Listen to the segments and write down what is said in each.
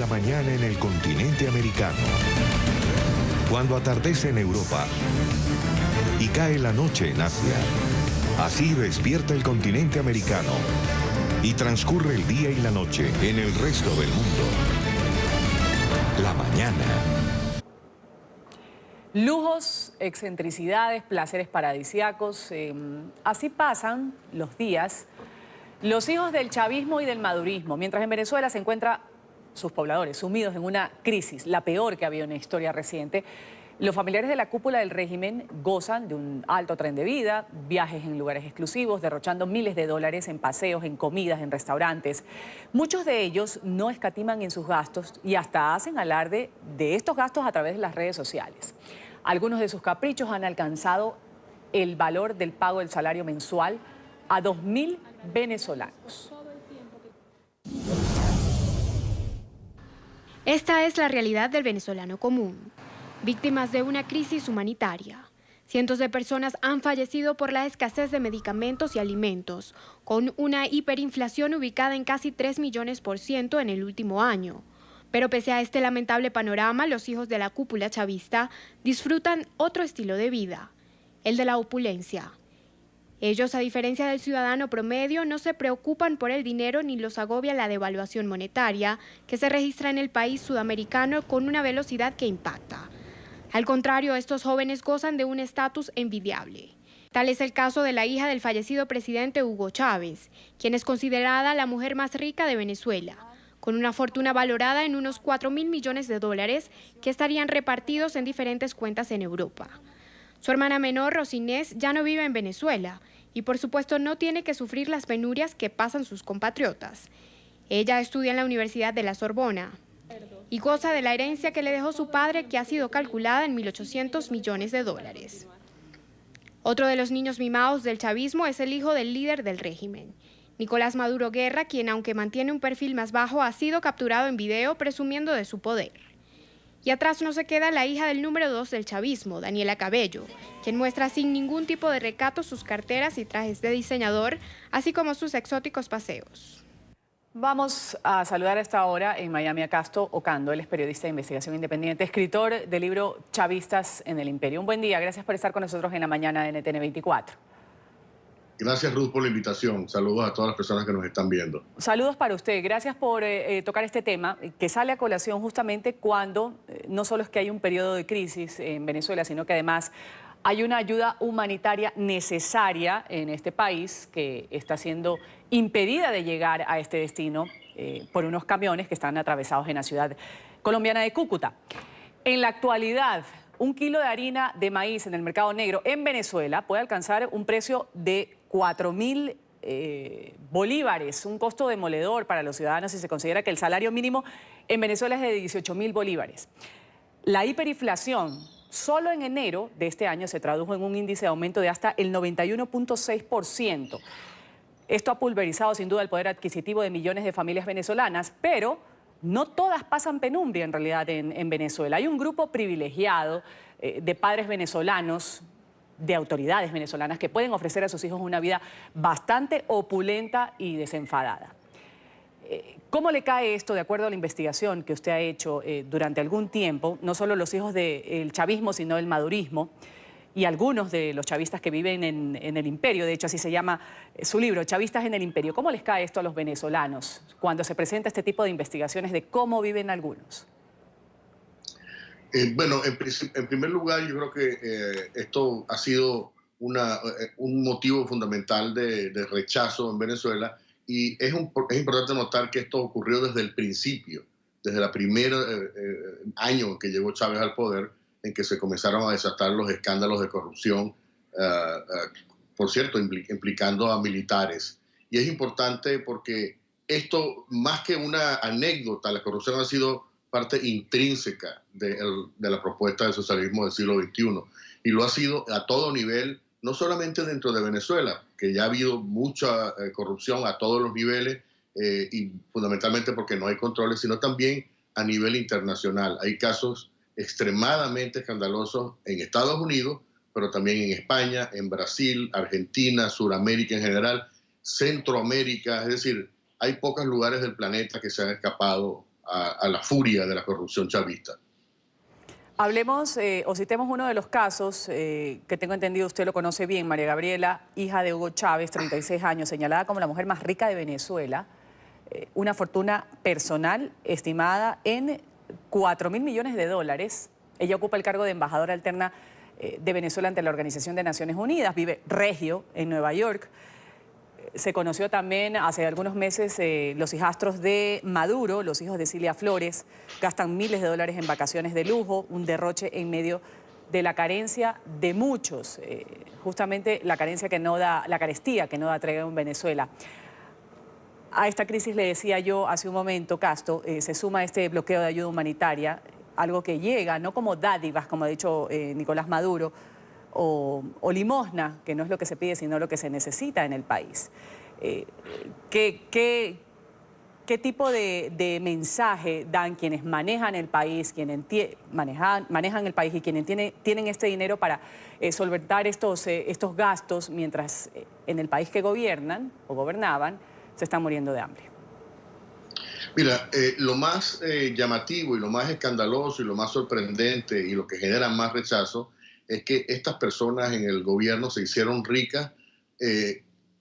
la mañana en el continente americano. Cuando atardece en Europa y cae la noche en Asia. Así despierta el continente americano y transcurre el día y la noche en el resto del mundo. La mañana. Lujos, excentricidades, placeres paradisíacos, así pasan los días los hijos del chavismo y del madurismo, mientras en Venezuela se encuentran sus pobladores sumidos en una crisis, la peor que ha habido en la historia reciente. Los familiares de la cúpula del régimen gozan de un alto tren de vida, viajes en lugares exclusivos, derrochando miles de dólares en paseos, en comidas, en restaurantes. Muchos de ellos no escatiman en sus gastos y hasta hacen alarde de estos gastos a través de las redes sociales. Algunos de sus caprichos han alcanzado el valor del pago del salario mensual a 2.000 venezolanos. Esta es la realidad del venezolano común. Víctimas de una crisis humanitaria. Cientos de personas han fallecido por la escasez de medicamentos y alimentos, con una hiperinflación ubicada en casi 3 millones% en el último año. Pero pese a este lamentable panorama, los hijos de la cúpula chavista disfrutan otro estilo de vida, el de la opulencia. Ellos, a diferencia del ciudadano promedio, no se preocupan por el dinero ni los agobia la devaluación monetaria que se registra en el país sudamericano con una velocidad que impacta. Al contrario, estos jóvenes gozan de un estatus envidiable. Tal es el caso de la hija del fallecido presidente Hugo Chávez, quien es considerada la mujer más rica de Venezuela, con una fortuna valorada en unos 4.000 millones de dólares que estarían repartidos en diferentes cuentas en Europa. Su hermana menor, Rosinés, ya no vive en Venezuela y por supuesto no tiene que sufrir las penurias que pasan sus compatriotas. Ella estudia en la Universidad de la Sorbona y goza de la herencia que le dejó su padre, que ha sido calculada en 1.800 millones de dólares. Otro de los niños mimados del chavismo es el hijo del líder del régimen, Nicolás Maduro Guerra, quien, aunque mantiene un perfil más bajo, ha sido capturado en video presumiendo de su poder. Y atrás no se queda la hija del número 2 del chavismo, Daniela Cabello, quien muestra sin ningún tipo de recato sus carteras y trajes de diseñador, así como sus exóticos paseos. Vamos a saludar a esta hora en Miami a Casto Ocando. Él es periodista de investigación independiente, escritor del libro Chavistas en el Imperio. Un buen día, gracias por estar con nosotros en la mañana de NTN 24. Gracias, Ruth, por la invitación. Saludos a todas las personas que nos están viendo. Saludos para usted. Gracias por tocar este tema que sale a colación justamente cuando no solo es que hay un periodo de crisis en Venezuela, sino que además hay una ayuda humanitaria necesaria en este país que está siendo impedida de llegar a este destino por unos camiones que están atravesados en la ciudad colombiana de Cúcuta. En la actualidad, un kilo de harina de maíz en el mercado negro en Venezuela puede alcanzar un precio de 4.000 bolívares, un costo demoledor para los ciudadanos si se considera que el salario mínimo en Venezuela es de 18.000 bolívares. La hiperinflación solo en enero de este año se tradujo en un índice de aumento de hasta el 91.6%. Esto ha pulverizado sin duda el poder adquisitivo de millones de familias venezolanas, pero no todas pasan penumbria en realidad en Venezuela. Hay un grupo privilegiado de padres venezolanos, de autoridades venezolanas que pueden ofrecer a sus hijos una vida bastante opulenta y desenfadada. ¿Cómo le cae esto, de acuerdo a la investigación que usted ha hecho durante algún tiempo, no solo los hijos del chavismo, sino del madurismo, y algunos de los chavistas que viven en el imperio? De hecho, así se llama su libro, Chavistas en el Imperio. ¿Cómo les cae esto a los venezolanos cuando se presenta este tipo de investigaciones de cómo viven algunos? Bueno, en primer lugar, yo creo que esto ha sido un motivo fundamental de rechazo en Venezuela, y es importante notar que esto ocurrió desde el principio, desde el primer año en que llegó Chávez al poder, en que se comenzaron a desatar los escándalos de corrupción, por cierto, implicando a militares. Y es importante porque esto, más que una anécdota, la corrupción ha sido parte intrínseca de la propuesta del socialismo del siglo XXI. Y lo ha sido a todo nivel, no solamente dentro de Venezuela, que ya ha habido mucha corrupción a todos los niveles, y fundamentalmente porque no hay controles, sino también a nivel internacional. Hay casos extremadamente escandalosos en Estados Unidos, pero también en España, en Brasil, Argentina, Sudamérica en general, Centroamérica. Es decir, hay pocos lugares del planeta que se han escapado a la furia de la corrupción chavista. Hablemos o citemos uno de los casos que tengo entendido, usted lo conoce bien, María Gabriela, hija de Hugo Chávez, 36 años, señalada como la mujer más rica de Venezuela, una fortuna personal estimada en 4.000 millones de dólares. Ella ocupa el cargo de embajadora alterna de Venezuela ante la Organización de Naciones Unidas, vive regio en Nueva York. Se conoció también hace algunos meses los hijastros de Maduro, los hijos de Cilia Flores, gastan miles de dólares en vacaciones de lujo, un derroche en medio de la carencia de muchos, justamente la carencia que no da, la carestía que no da tregua en Venezuela. A esta crisis, le decía yo hace un momento, Casto, se suma este bloqueo de ayuda humanitaria, algo que llega no como dádivas, como ha dicho Nicolás Maduro, o limosna, que no es lo que se pide, sino lo que se necesita en el país. ¿Qué tipo de mensaje dan quienes manejan el país, quienes manejan el país y quienes tienen este dinero para solventar estos gastos, mientras en el país que gobiernan o gobernaban se están muriendo de hambre? Mira, lo más llamativo y lo más escandaloso y lo más sorprendente y lo que genera más rechazo es que estas personas en el gobierno se hicieron ricas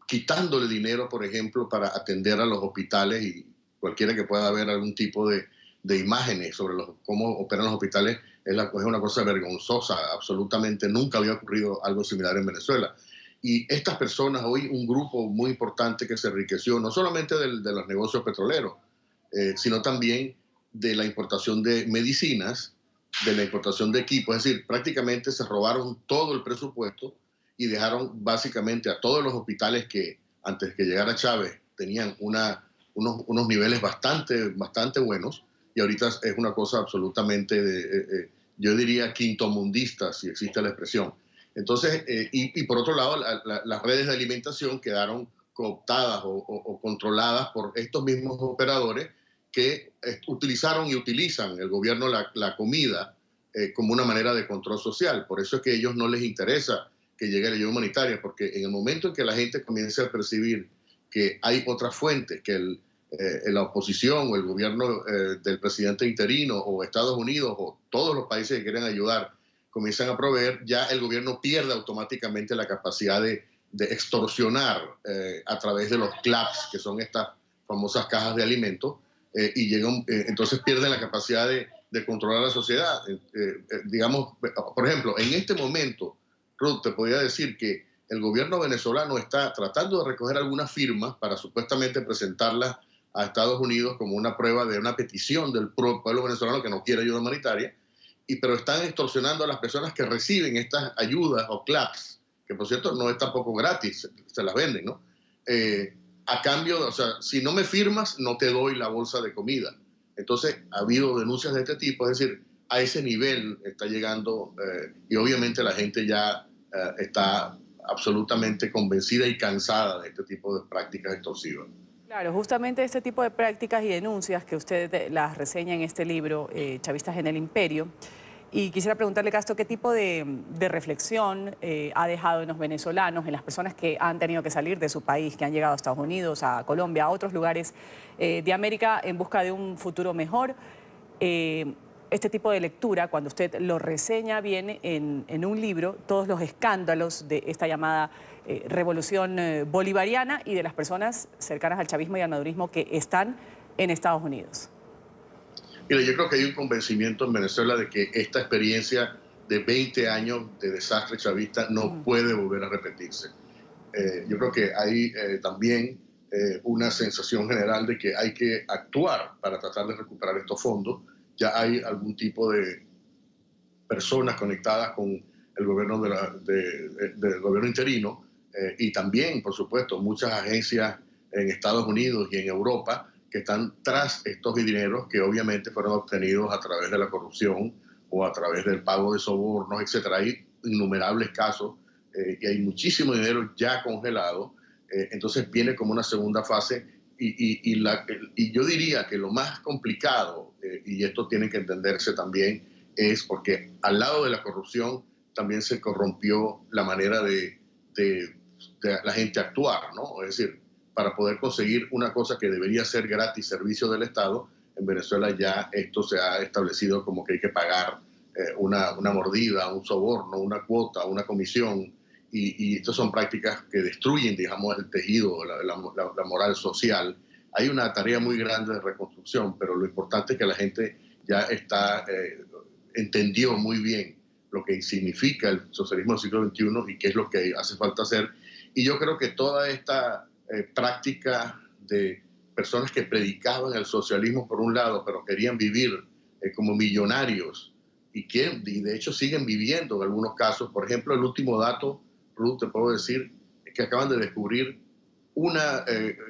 quitándole dinero, por ejemplo, para atender a los hospitales, y cualquiera que pueda ver algún tipo de imágenes sobre cómo operan los hospitales es una cosa vergonzosa, absolutamente nunca había ocurrido algo similar en Venezuela. Y estas personas, hoy un grupo muy importante que se enriqueció, no solamente de los negocios petroleros, sino también de la importación de medicinas, de la importación de equipos, es decir, prácticamente se robaron todo el presupuesto y dejaron básicamente a todos los hospitales que antes que llegara Chávez tenían unos niveles bastante buenos, y ahorita es una cosa absolutamente, yo diría, quintomundista, si existe la expresión. Entonces, y por otro lado, las redes de alimentación quedaron cooptadas o controladas por estos mismos operadores que utilizaron y utilizan el gobierno la comida como una manera de control social. Por eso es que a ellos no les interesa que llegue la ayuda humanitaria, porque en el momento en que la gente comience a percibir que hay otras fuentes, que la oposición o el gobierno del presidente interino o Estados Unidos o todos los países que quieren ayudar comienzan a proveer, ya el gobierno pierde automáticamente la capacidad de extorsionar a través de los CLAPS, que son estas famosas cajas de alimentos, y entonces pierden la capacidad de controlar la sociedad. Digamos, por ejemplo, en este momento, Ruth, te podría decir que el gobierno venezolano está tratando de recoger algunas firmas para supuestamente presentarlas a Estados Unidos como una prueba de una petición del pueblo venezolano que no quiere ayuda humanitaria, pero están extorsionando a las personas que reciben estas ayudas o CLAPS, que por cierto no es tampoco gratis, se las venden, ¿no? A cambio, o sea, si no me firmas, no te doy la bolsa de comida. Entonces, ha habido denuncias de este tipo, es decir, a ese nivel está llegando, y obviamente la gente ya está absolutamente convencida y cansada de este tipo de prácticas extorsivas. Claro, justamente este tipo de prácticas y denuncias que usted las reseña en este libro, Chavistas en el Imperio. Y quisiera preguntarle, Castro, ¿qué tipo de reflexión ha dejado en los venezolanos, en las personas que han tenido que salir de su país, que han llegado a Estados Unidos, a Colombia, a otros lugares de América en busca de un futuro mejor? Este tipo de lectura, cuando usted lo reseña bien en un libro, todos los escándalos de esta llamada revolución bolivariana y de las personas cercanas al chavismo y al madurismo que están en Estados Unidos. Mira, yo creo que hay un convencimiento en Venezuela de que esta experiencia de 20 años de desastre chavista no puede volver a repetirse. Yo creo que hay también una sensación general de que hay que actuar para tratar de recuperar estos fondos. Ya hay algún tipo de personas conectadas con el gobierno del gobierno interino y también, por supuesto, muchas agencias en Estados Unidos y en Europa que están tras estos dineros que obviamente fueron obtenidos a través de la corrupción o a través del pago de sobornos, etcétera. Hay innumerables casos y hay muchísimo dinero ya congelado. Entonces viene como una segunda fase y yo diría que lo más complicado, y esto tiene que entenderse también, es porque al lado de la corrupción también se corrompió la manera de la gente actuar, ¿no? Es decir, para poder conseguir una cosa que debería ser gratis, servicio del Estado, en Venezuela ya esto se ha establecido como que hay que pagar una mordida, un soborno, una cuota, una comisión, y estas son prácticas que destruyen, digamos, el tejido, la moral social. Hay una tarea muy grande de reconstrucción, pero lo importante es que la gente ya entendió muy bien lo que significa el socialismo del siglo XXI y qué es lo que hace falta hacer. Y yo creo que toda esta práctica de personas que predicaban el socialismo por un lado, pero querían vivir como millonarios y de hecho siguen viviendo en algunos casos. Por ejemplo, el último dato, Ruth, te puedo decir, es que acaban de descubrir una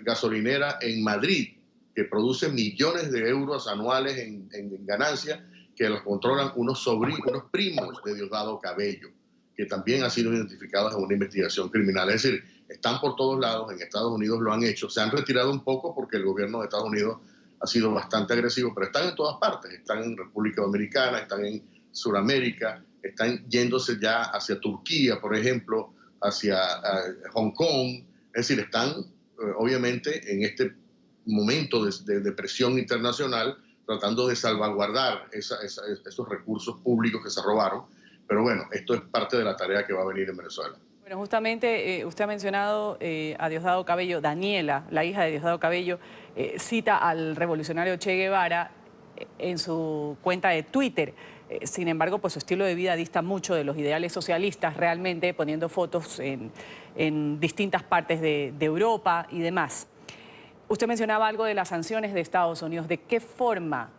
gasolinera en Madrid que produce millones de euros anuales en ganancias, que los controlan unos primos de Diosdado Cabello, que también han sido identificados en una investigación criminal. Es decir, están por todos lados, en Estados Unidos lo han hecho, se han retirado un poco porque el gobierno de Estados Unidos ha sido bastante agresivo, pero están en todas partes, están en República Dominicana, están en Sudamérica, están yéndose ya hacia Turquía, por ejemplo, hacia Hong Kong. Es decir, están obviamente en este momento de presión internacional tratando de salvaguardar esos recursos públicos que se robaron. Pero bueno, esto es parte de la tarea que va a venir en Venezuela. Bueno, justamente usted ha mencionado a Diosdado Cabello. Daniela, la hija de Diosdado Cabello, cita al revolucionario Che Guevara en su cuenta de Twitter. Sin embargo, pues su estilo de vida dista mucho de los ideales socialistas, realmente poniendo fotos en distintas partes de Europa y demás. Usted mencionaba algo de las sanciones de Estados Unidos. ¿De qué forma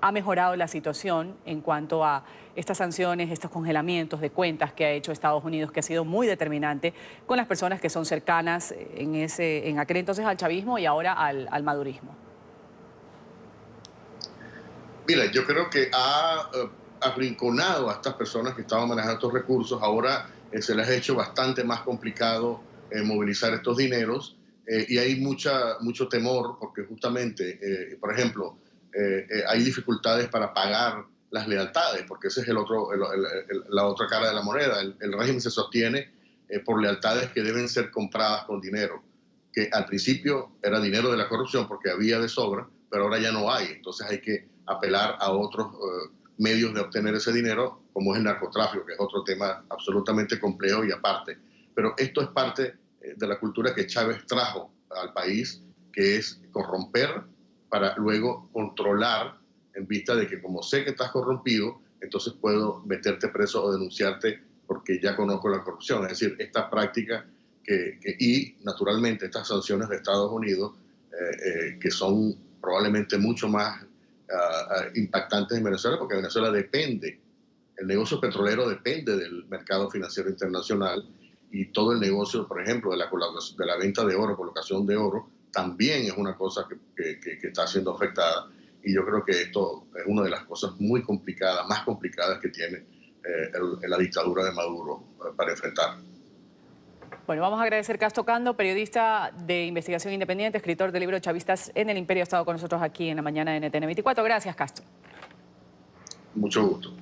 ha mejorado la situación en cuanto a estas sanciones, estos congelamientos de cuentas que ha hecho Estados Unidos, que ha sido muy determinante con las personas que son cercanas en aquel entonces al chavismo y ahora al madurismo? Mira, yo creo que ha arrinconado a estas personas que estaban manejando estos recursos. Ahora se les ha hecho bastante más complicado movilizar estos dineros y hay mucho temor porque justamente, por ejemplo, hay dificultades para pagar las lealtades, porque ese es la otra cara de la moneda. El régimen se sostiene por lealtades que deben ser compradas con dinero, que al principio era dinero de la corrupción porque había de sobra, pero ahora ya no hay. Entonces hay que apelar a otros medios de obtener ese dinero, como es el narcotráfico, que es otro tema absolutamente complejo y aparte. Pero esto es parte de la cultura que Chávez trajo al país, que es corromper para luego controlar, en vista de que como sé que estás corrompido, entonces puedo meterte preso o denunciarte porque ya conozco la corrupción. Es decir, esta práctica y naturalmente estas sanciones de Estados Unidos, que son probablemente mucho más impactantes en Venezuela, porque Venezuela depende, el negocio petrolero depende del mercado financiero internacional y todo el negocio, por ejemplo, de la venta de oro, colocación de oro, también es una cosa que está siendo afectada. Y yo creo que esto es una de las cosas muy complicadas, más complicadas que tiene la dictadura de Maduro para enfrentar. Bueno, vamos a agradecer Casto Cando, periodista de investigación independiente, escritor del libro Chavistas en el Imperio, ha estado con nosotros aquí en la mañana de NTN 24. Gracias, Casto. Mucho gusto.